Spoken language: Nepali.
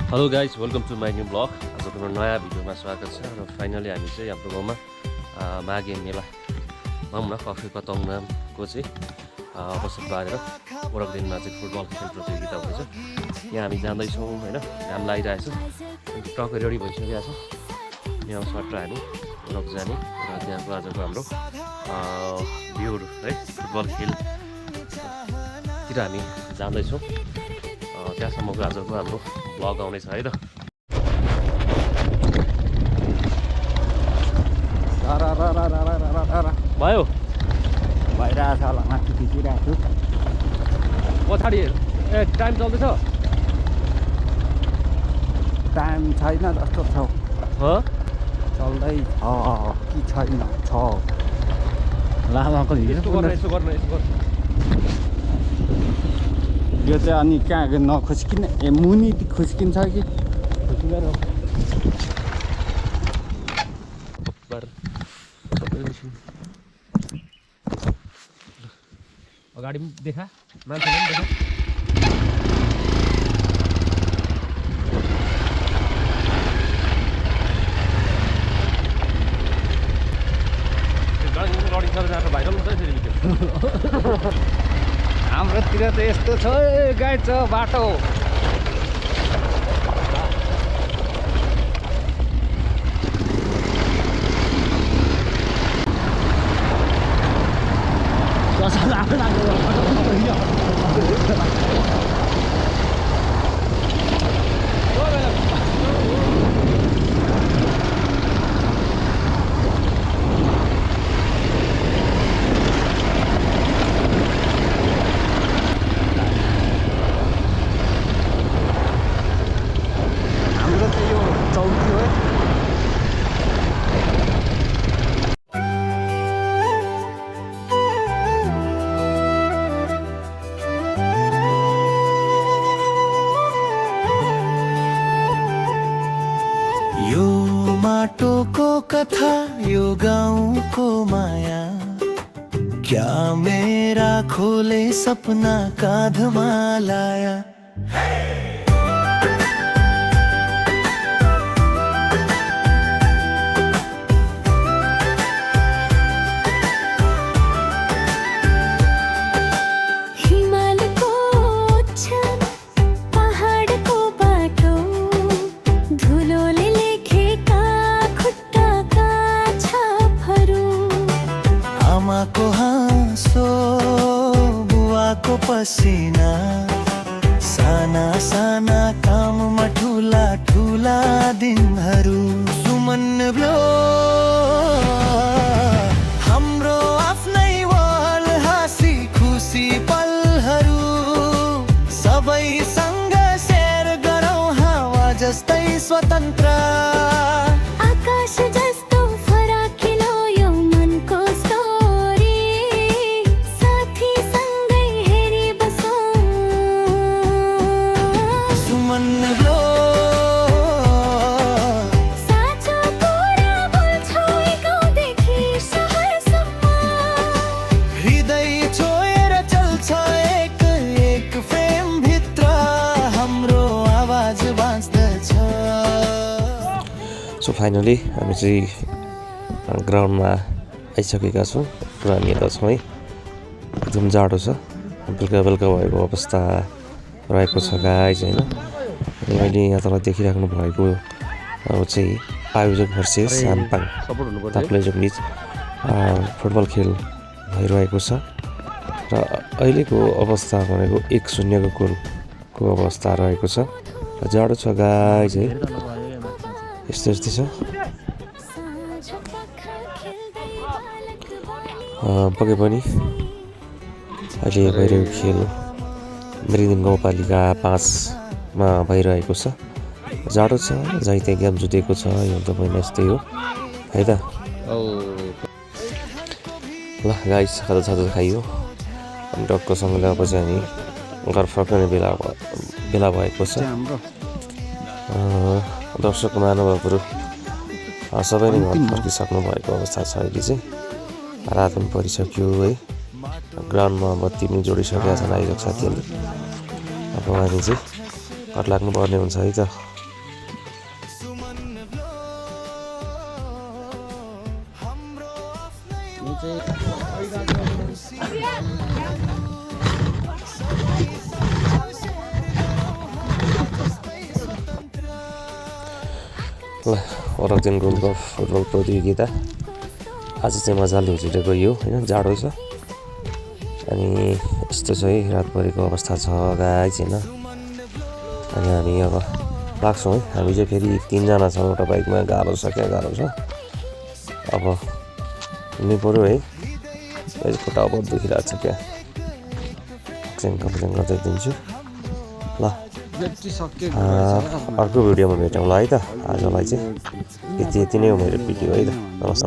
Hello guys welcome to my new blog आजको मेरो नयाँ भिडियोमा स्वागत छ र फाइनली हामी चाहिँ हाम्रो गाउँमा माघे मेला भनौँ न कफी पतङ्गको चाहिँ अवसर बारेर वरक दिनमा चाहिँ फुटबल खेल प्रतियोगिता हुँदैछ। यहाँ हामी जाँदैछौँ होइन, घाम लागिरहेछ, टक्कै रेडी भइसकेको छ। यहाँ सट्ट हामी वरक जाने र त्यहाँको आजको हाम्रो भ्यूहरू है फुटबल खेलतिर हामी जाँदैछौँ। त्यहाँसम्मको आजको हाम्रो ब्लग आउनेछ है त। भयो भइरहेछ होला, माथि खिचिरहेको छु। पछाडि टाइम चल्दैछ? टाइम छैन जस्तो छ। चल्दै छ कि छैन? छ। लामाको यसो गर्न यो चाहिँ अनि कहाँ नखुस्किन, मुनि खुस्किन्छ कि खुस्किँदैन। अगाडि पनि देखा, मान्छेले पनि देखा। हाम्रोतिर त यस्तो छ, गाइड छ बाटो। माटोको कथा यो गाउँको माया, क्या मेरा खोले सपना काँधमा लाया। आमाको हाँसो, बुवाको पसिना, साना साना काममा ठुला ठुला दिनहरू। सुमन ब्लो हाम्रो आफ्नै वाल, हाँसी खुसी पलहरू, सबैसँग शेयर गरौँ हावा जस्तै स्वतन्त्र। आकाश जस्तो फराकिलो यो मनको स्टोरी, साथी सँगै हेरी बसौँ। सुमन ब्लो साँचो कुरा बोल्छौ गाउँदेखि सहरसम्म, हृदय छोएर चल्छ एक एक फ्रेम भित्र, हाम्रो आवाज बाँच्दछ। सो फाइनली हामी चाहिँ ग्राउन्डमा आइसकेका छौँ। र हामी यता छौँ है, एकदम जाडो छ, बेलुका बेलुका भएको अवस्था रहेको छ गाइज होइन। अहिले यहाँ तल देखिराख्नु भएको अब चाहिँ आयोजक भर्सेस साम्पाङ ताप्लेजुङ बिच फुटबल खेल भइरहेको छ। र अहिलेको अवस्था भनेको 1-0 गोलको अवस्था रहेको छ। र जाडो छ गाइज है, यस्तै छ। पक्कै पनि अहिले भइरहेको खेल मृदिन गाउँपालिका 5मा भइरहेको छ। जाडो छ, जहीँ त्यहाँ गेम जुटेको छ, यो त पहिला यस्तै हो है त। ल गाइस, खाजा खाइयो अनि डक्टरसँग ल्याएपछि हामी घर फर्कने बेला भएको छ। दर्शक महानुभावहरू सबै नै घर फर्किसक्नु भएको अवस्था छ। अहिले चाहिँ रात पनि परिसक्यो है, ग्राउन्डमा बत्ती पनि जोडिसकेका छन् आयोजक साथीहरूले। अब हामी चाहिँ घर लाग्नु पर्ने हुन्छ है त। ल ओराक्जेन गोल्ड कप फुटबल प्रतियोगिता आज चाहिँ मजाले उछिटो गयो होइन, जाडो छ अनि यस्तो छ है रातभरिको अवस्था छ गाइस होइन। अनि हामी अब लाग्छौँ है, हामी चाहिँ फेरि 3 जना छौँ एउटा बाइकमा, गाह्रो छ क्या गाह्रो छ। अब हिँड्नु पऱ्यो है, खुट्टा अब दुखिरहेको छ क्या, कम्प्लेन गर्दै दिन्छु ल। अर्को भिडियोमा भेटौँला है त, आजलाई चाहिँ यति नै हो मेरो भिडियो है त, नमस्ते।